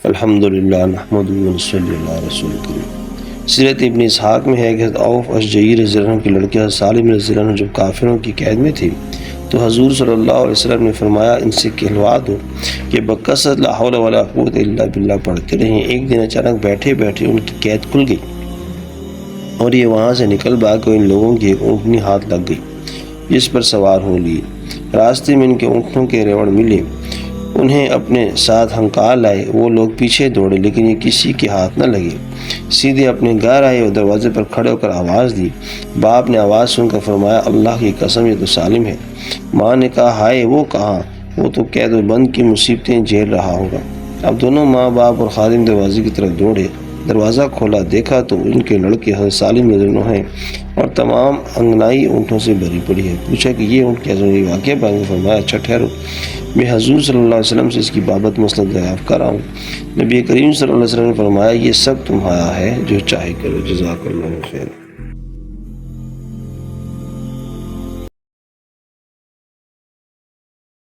الحمدللہ نحمدہ و نصلی علی رسول کریم۔ سیرت ابن اسحاق میں ہے کہ حضرت عوف اشجعی رضی اللہ عنہ کی لڑکی حضرت سالم رضی اللہ عنہ جب کافروں کی قید میں تھی تو حضور صلی اللہ علیہ وسلم نے فرمایا ان سے کہلوا دو کہ بکثرت لا حول ولا قوت الا باللہ پڑھتے رہیں۔ ایک دن اچانک بیٹھے بیٹھے ان کی قید کھل گئی اور یہ وہاں سے نکل بھاگ کو ان لوگوں کی ایک اونٹنی ہاتھ لگ گئی جس پر سوار ہو لیے۔ راستے میں ان کے اونٹوں کے ریوڑ ملے، انہیں اپنے ساتھ ہنکال لائے۔ وہ لوگ پیچھے دوڑے لیکن یہ کسی کے ہاتھ نہ لگے، سیدھے اپنے گھر آئے اور دروازے پر کھڑے ہو کر آواز دی۔ باپ نے آواز سن کر فرمایا اللہ کی قسم یہ تو سالم ہے۔ ماں نے کہا ہائے وہ کہاں، وہ تو قید و بند کی مصیبتیں جھیل رہا ہوگا۔ اب دونوں ماں باپ اور خادم دروازے کی طرف دوڑے، دروازہ کھولا، دیکھا تو ان کے لڑکے حضرت سالم رضی اللہ عنہ ہیں اور تمام انگنائی اونٹوں سے بھری پڑی ہے۔ پوچھا کہ یہ اونٹ کیسے ہوئی، واقعہ بانگے؟ فرمایا اچھا ٹھہرو، میں حضور صلی اللہ علیہ وسلم سے اس کی بابت مسئلہ دریافت کر رہا ہوں۔ نبی کریم صلی اللہ علیہ وسلم نے فرمایا یہ سب تمہارا ہے، جو چاہے کرو، جزاک اللہ خیر۔